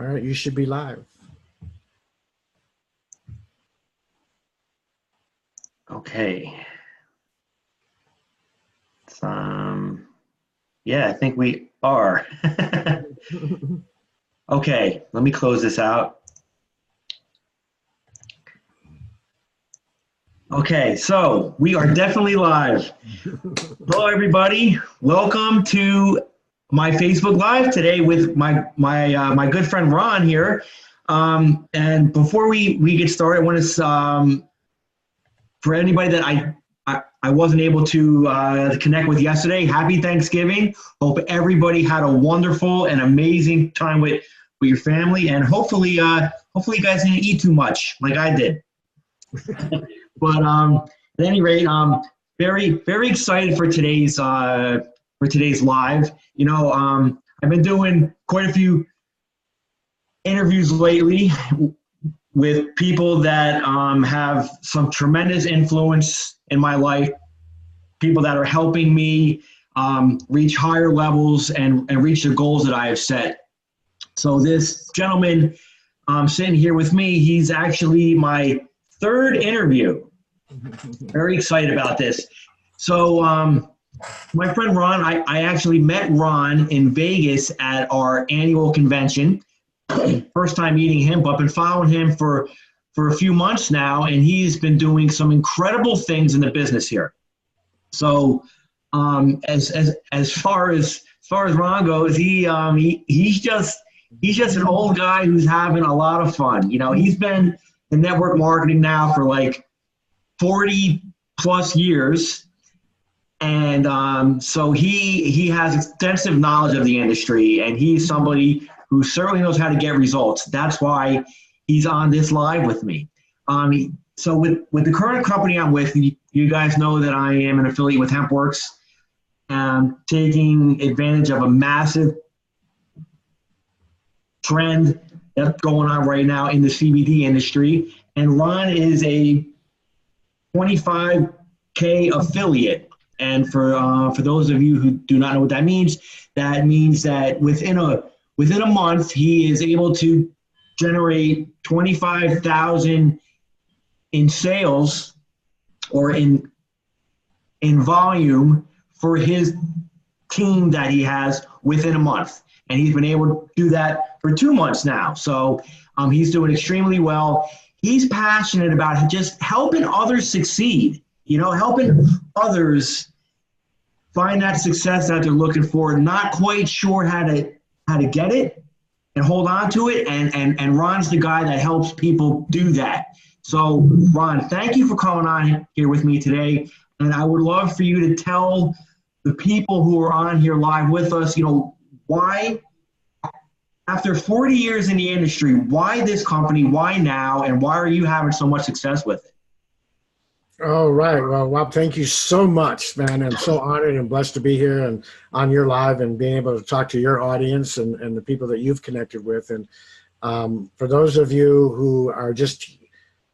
All right, you should be live. Okay. Yeah, I think we are. Okay, let me close this out. Okay, so we are definitely live. Hello, everybody. Welcome to my Facebook Live today with my good friend Ron here. And before we get started, I want to for anybody that I wasn't able to connect with yesterday, happy Thanksgiving. Hope everybody had a wonderful and amazing time with your family, and hopefully you guys didn't eat too much like I did. But at any rate, very excited for today's live. You know, I've been doing quite a few interviews lately with people that have some tremendous influence in my life, people that are helping me reach higher levels and reach the goals that I have set. So this gentleman sitting here with me, he's actually my third interview. Very excited about this. So my friend Ron, I actually met Ron in Vegas at our annual convention. First time meeting him, but been following him for a few months now, and he's been doing some incredible things in the business here. So as far as Ron goes, he's just an old guy who's having a lot of fun. You know, he's been in network marketing now for like 40 plus years. And so he has extensive knowledge of the industry, and he's somebody who certainly knows how to get results. That's why he's on this live with me. So with the current company I'm with, you guys know that I am an affiliate with HempWorks, taking advantage of a massive trend that's going on right now in the CBD industry. And Ron is a 25K affiliate. And for those of you who do not know what that means that within a month, he is able to generate 25,000 in sales or in volume for his team that he has within a month. And he's been able to do that for 2 months now. So he's doing extremely well. He's passionate about just helping others succeed, you know, helping others find that success that they're looking for, not quite sure how to get it and hold on to it. And Ron's the guy that helps people do that. So Ron, thank you for coming on here with me today. And I would love for you to tell the people who are on here live with us, you know, why, after 40 years in the industry, why this company, why now, and why are you having so much success with it? All right. Well, Rob, thank you so much, man. I'm so honored and blessed to be here and on your live and being able to talk to your audience and the people that you've connected with. And for those of you who are just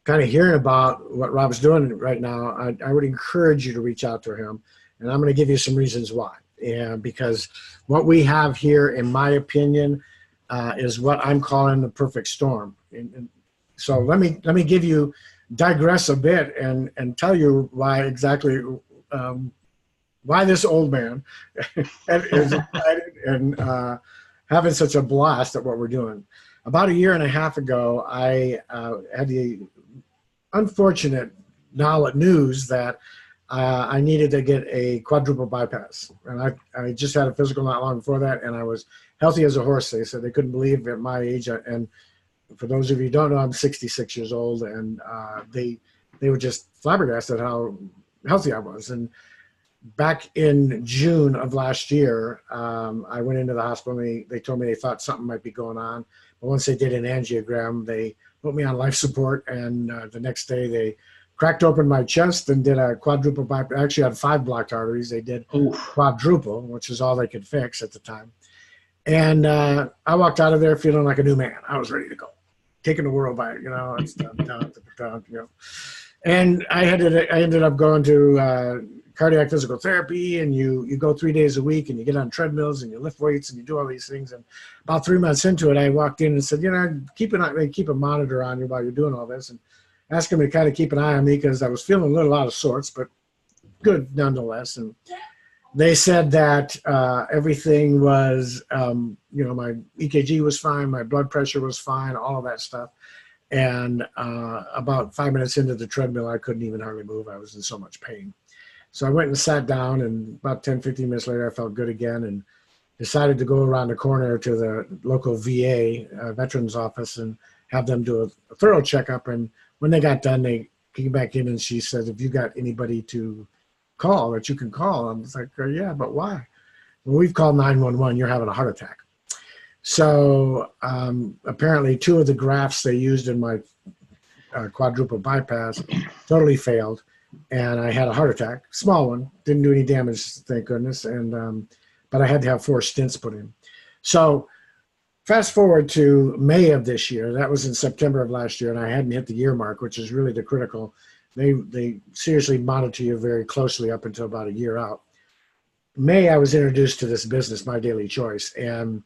kind of hearing about what Rob's doing right now, I would encourage you to reach out to him. And I'm going to give you some reasons why. And because what we have here, in my opinion, is what I'm calling the perfect storm. And so let me digress a bit and tell you why exactly why this old man is excited and having such a blast at what we're doing. About a year and a half ago, I had the unfortunate news that I needed to get a quadruple bypass. And I just had a physical not long before that, and I was healthy as a horse. They said they couldn't believe at my age. And for those of you who don't know, I'm 66 years old, and they were just flabbergasted how healthy I was. And back in June of last year, I went into the hospital, and they told me they thought something might be going on. But once they did an angiogram, they put me on life support, and the next day they cracked open my chest and did a quadruple bypass. I actually had 5 blocked arteries. They did quadruple, which is all they could fix at the time. And I walked out of there feeling like a new man. I was ready to go, taking the world by, you know, it's done, you know. And I ended up going to cardiac physical therapy, and you go 3 days a week, and you get on treadmills, and you lift weights, and you do all these things. And about 3 months into it, I walked in and said, keep a monitor on you while you're doing all this, and asked him to kind of keep an eye on me because I was feeling a little out of sorts, but good nonetheless. And they said that everything was, my EKG was fine, my blood pressure was fine, all of that stuff. And about 5 minutes into the treadmill, I couldn't even hardly move. I was in so much pain. So I went and sat down, and about 10, 15 minutes later, I felt good again and decided to go around the corner to the local VA, veterans office, and have them do a thorough checkup. And when they got done, they came back in and she said, "Have you got anybody to call that you can call?" I was like, "Yeah, but why?" "Well, we've called 911. You're having a heart attack." So apparently 2 of the grafts they used in my quadruple bypass totally failed, and I had a heart attack, small one, didn't do any damage, thank goodness, and but I had to have 4 stents put in. So fast forward to May of this year, that was in September of last year, and I hadn't hit the year mark, which is really the critical. They seriously monitor you very closely up until about a year out. May, I was introduced to this business, My Daily Choice, and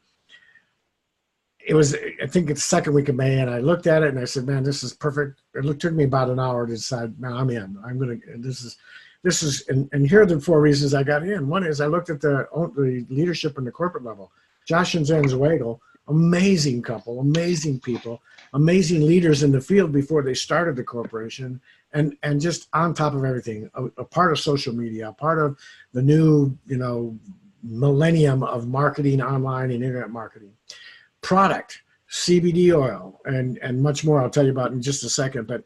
it was, I think it's the second week of May, and I looked at it and I said, "Man, this is perfect." It took me about an hour to decide, "Man, I'm in. I'm going to, this is," and here are the 4 reasons I got in. One is I looked at the leadership in the corporate level. Josh and Zen Zweigel, amazing couple, amazing people, amazing leaders in the field before they started the corporation, and just on top of everything, a part of social media, a part of the new, millennium of marketing online and internet marketing. Product, CBD oil, and much more I'll tell you about in just a second. But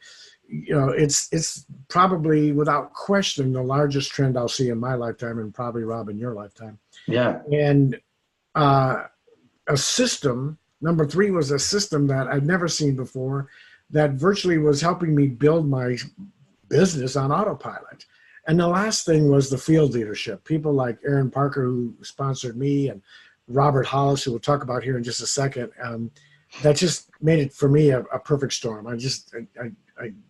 it's probably without question the largest trend I'll see in my lifetime, and probably, Rob, in your lifetime. Yeah. And a system, number 3 was a system that I'd never seen before, that virtually was helping me build my business on autopilot. And the last thing was the field leadership. People like Aaron Parker, who sponsored me, and Robert Hollis, who we'll talk about here in just a second, that just made it for me a perfect storm. I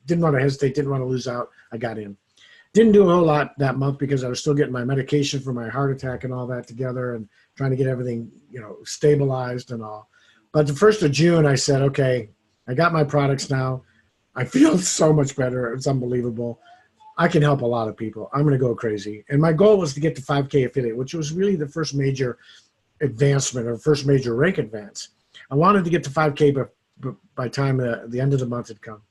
didn't want to hesitate, didn't want to lose out. I got in. Didn't do a whole lot that month because I was still getting my medication for my heart attack and all that together, and trying to get everything, stabilized and all. But the 1st of June, I said, okay, I got my products now. I feel so much better. It's unbelievable. I can help a lot of people. I'm going to go crazy. And my goal was to get to 5K affiliate, which was really the first major advancement, or first major rank advance. I wanted to get to 5K by time the end of the month had come.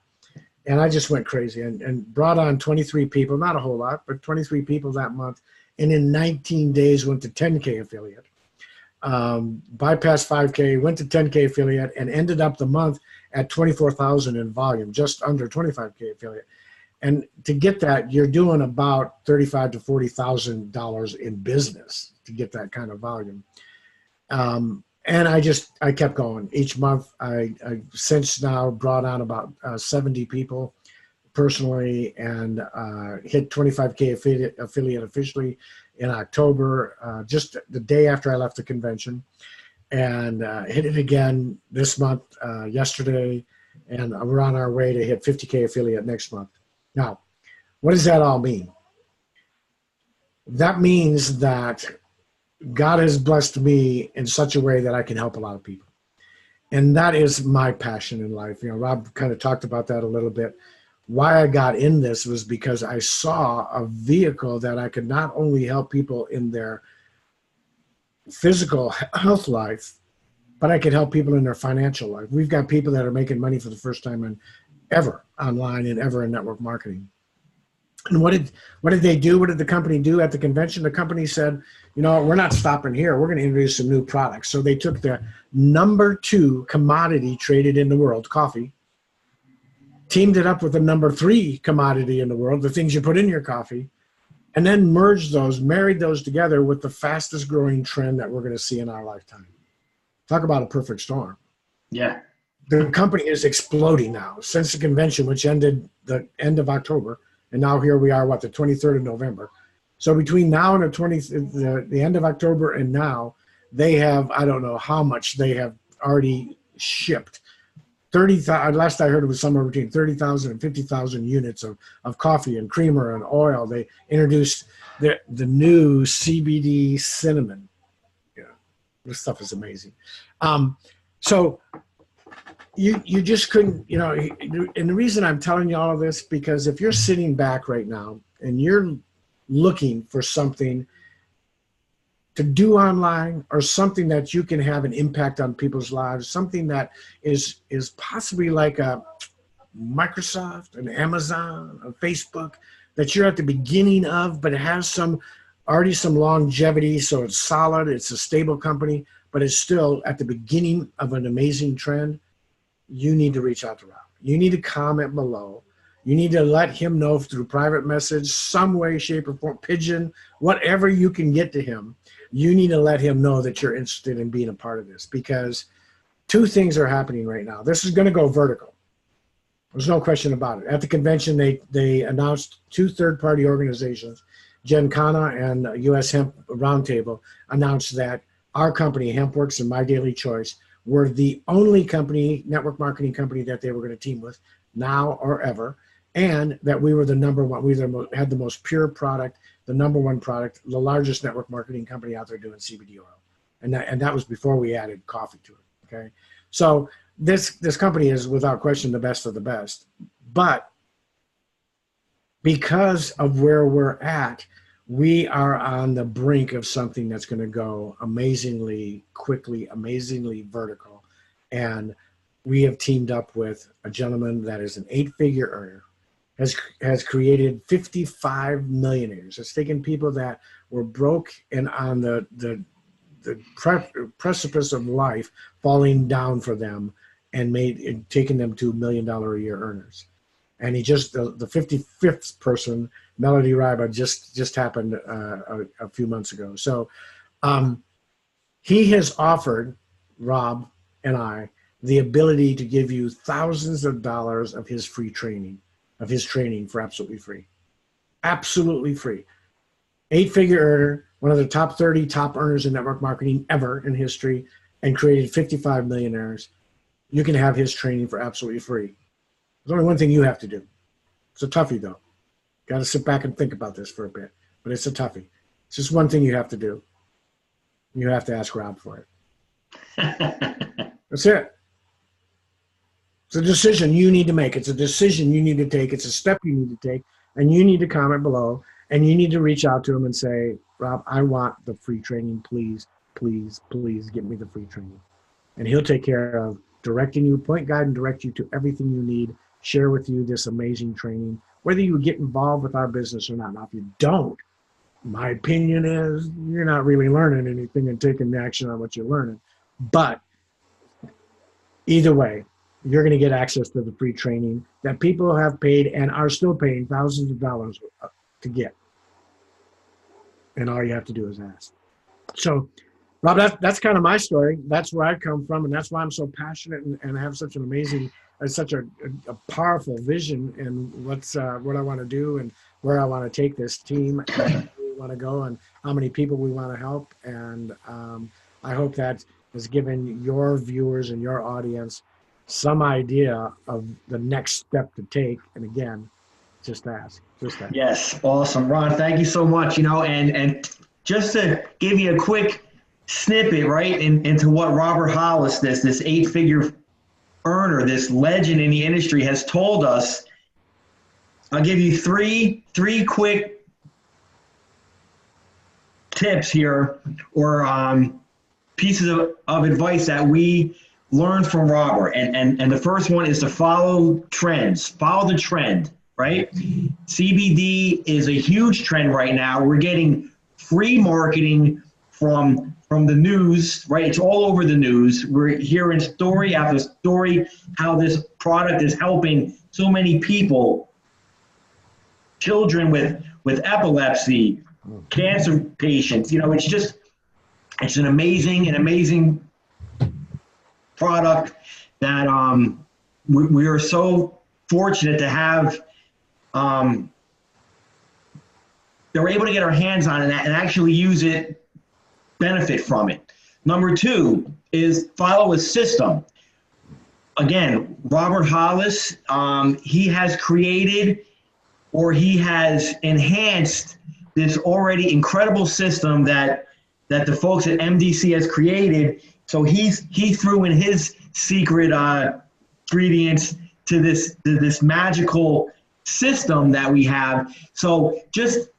And I just went crazy and brought on 23 people, not a whole lot, but 23 people that month. And in 19 days went to 10K affiliate. Bypassed 5K, went to 10K affiliate, and ended up the month at 24,000 in volume, just under 25K affiliate. And to get that, you're doing about $35,000 to $40,000 in business to get that kind of volume. And I kept going. Each month, I since now brought on about 70 people personally, and hit 25K affiliate officially in October, just the day after I left the convention, and hit it again this month, yesterday, and we're on our way to hit 50K affiliate next month. Now, what does that all mean? That means that God has blessed me in such a way that I can help a lot of people. And that is my passion in life. Rob kind of talked about that a little bit. Why I got in this was because I saw a vehicle that I could not only help people in their physical health life, but I could help people in their financial life. We've got people that are making money for the first time ever online and ever in network marketing. And what did they do? What did the company do at the convention? The company said, we're not stopping here. We're going to introduce some new products. So they took the number 2 commodity traded in the world, coffee, teamed it up with the number 3 commodity in the world, the things you put in your coffee, and then married those together with the fastest growing trend that we're going to see in our lifetime. Talk about a perfect storm. Yeah. The company is exploding now since the convention, which ended the end of October. And now here we are, the 23rd of November. So between now and the end of October and now, they have, I don't know how much they have already shipped. 30,000, last I heard it was somewhere between 30,000 and 50,000 units of coffee and creamer and oil. They introduced the new CBD cinnamon. Yeah, this stuff is amazing. So you just couldn't, and the reason I'm telling you all of this, because if you're sitting back right now and you're looking for something to do online, or something that you can have an impact on people's lives, something that is possibly like a Microsoft, an Amazon, a Facebook, that you're at the beginning of, but it has already some longevity, so it's solid, it's a stable company, but it's still at the beginning of an amazing trend, you need to reach out to Rob. You need to comment below. You need to let him know through private message, some way, shape, or form, pigeon, whatever you can get to him. You need to let him know that you're interested in being a part of this, because two things are happening right now. This is going to go vertical. There's no question about it. At the convention, they announced two third-party organizations, Gen Cana and US Hemp Roundtable, announced that our company, HempWorks and My Daily Choice, were the only company, network marketing company, that they were going to team with now or ever, and that we were the number one. We had the most pure product, the number one product, the largest network marketing company out there doing CBD oil. And that was before we added coffee to it, okay? So this company is without question the best of the best. But because of where we're at, we are on the brink of something that's going to go amazingly quickly, amazingly vertical. And we have teamed up with a gentleman that is an 8-figure earner, has created 55 millionaires. It's taken people that were broke and on the precipice of life, falling down for them, and taken them to $1 million a year earners. And he just, the 55th person, Melody Ryba, just happened a few months ago. So he has offered Rob and I the ability to give you thousands of dollars of his free training, for absolutely free. Absolutely free. 8-figure earner, one of the top 30 top earners in network marketing ever in history, and created 55 millionaires. You can have his training for absolutely free. There's only one thing you have to do. It's a toughie, though. Got to sit back and think about this for a bit, but it's a toughie. It's just one thing you have to do. You have to ask Rob for it. That's it. It's a decision you need to make. It's a decision you need to take. It's a step you need to take, and you need to comment below, and you need to reach out to him and say, Rob, I want the free training. Please, please, please get me the free training. And he'll take care of directing you, point, guide, and direct you to everything you need, share with you this amazing training, whether you get involved with our business or not. Now, if you don't, my opinion is you're not really learning anything and taking action on what you're learning. But either way, you're going to get access to the free training that people have paid and are still paying thousands of dollars to get. And all you have to do is ask. So, Rob, that's kind of my story. That's where I come from, and that's why I'm so passionate and have such an amazing, such a powerful vision in what I want to do and where I want to take this team, and where we want to go, and how many people we want to help. And I hope that has given your viewers and your audience some idea of the next step to take. And again, just ask. Yes, awesome, Ron. Thank you so much. And just to give you a quick snippet, right, into what Robert Hollis, this 8-figure earner, this legend in the industry, has told us. I'll give you three quick tips here, or pieces of advice that we learned from Robert. And the first one is to follow trends. Follow the trend, right? CBD is a huge trend right now. We're getting free marketing from the news, right? It's all over the news. We're hearing story after story how this product is helping so many people, children with epilepsy, cancer patients. It's an amazing product that we are so fortunate to have. They're able to get our hands on it and actually use it, benefit from it. Number 2 is follow a system. Again, Robert Hollis, he has created, or he has enhanced this already incredible system that the folks at MDC has created. So he threw in his secret ingredients to this magical system that we have. So just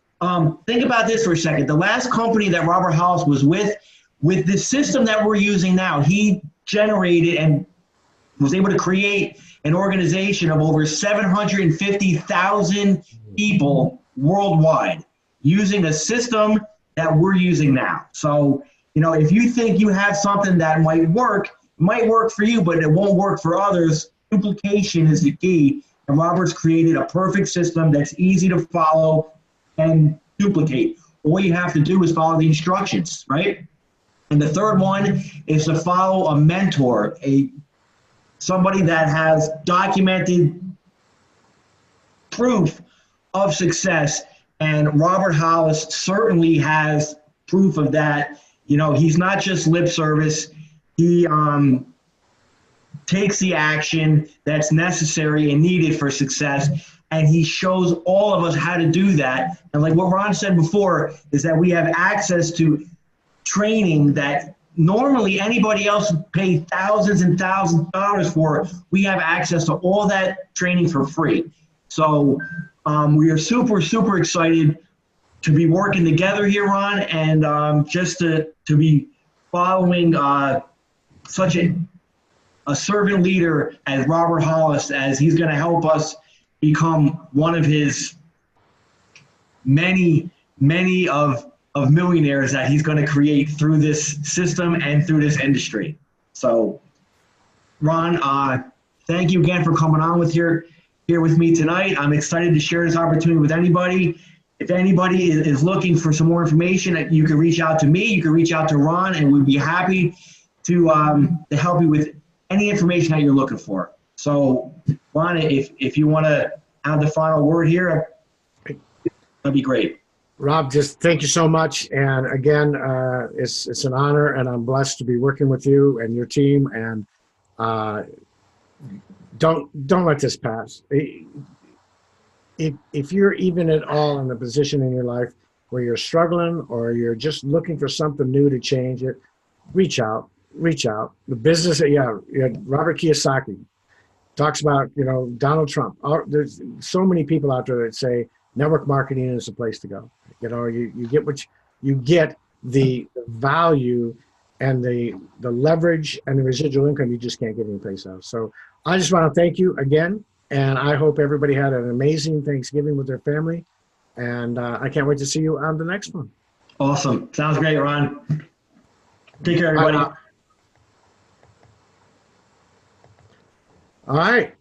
think about this for a second. The last company that Robert Hollis was with the system that we're using now, he generated and was able to create an organization of over 750,000 people worldwide using a system that we're using now. So, if you think you have something that might work for you, but it won't work for others, duplication is the key. And Robert's created a perfect system that's easy to follow and duplicate. All you have to do is follow the instructions, right? And the third one is to follow a mentor, somebody that has documented proof of success. And Robert Hollis certainly has proof of that. He's not just lip service. He takes the action that's necessary and needed for success. And he shows all of us how to do that. And like what Ron said before, is that we have access to training that normally anybody else would pay thousands and thousands of dollars for. We have access to all that training for free. So we are super, super excited to be working together here, Ron, and just to be following such a servant leader as Robert Hollis, as he's going to help us become one of his many of millionaires that he's going to create through this system and through this industry. So, Ron, thank you again for coming on here with me tonight. I'm excited to share this opportunity with anybody. If anybody is looking for some more information, you can reach out to me. You can reach out to Ron, and we'd be happy to help you with any information that you're looking for. So, Ron, if you want to have the final word here, that'd be great. Rob, just thank you so much. And again, it's an honor, and I'm blessed to be working with you and your team. And don't let this pass. If you're even at all in a position in your life where you're struggling or you're just looking for something new to change it, reach out. The business, Robert Kiyosaki talks about, Donald Trump. There's so many people out there that say network marketing is the place to go. You get you get the value and the leverage and the residual income you just can't get any place else. So I just want to thank you again, and I hope everybody had an amazing Thanksgiving with their family, and I can't wait to see you on the next one. Awesome. Sounds great, Ron. Take care, everybody. All right.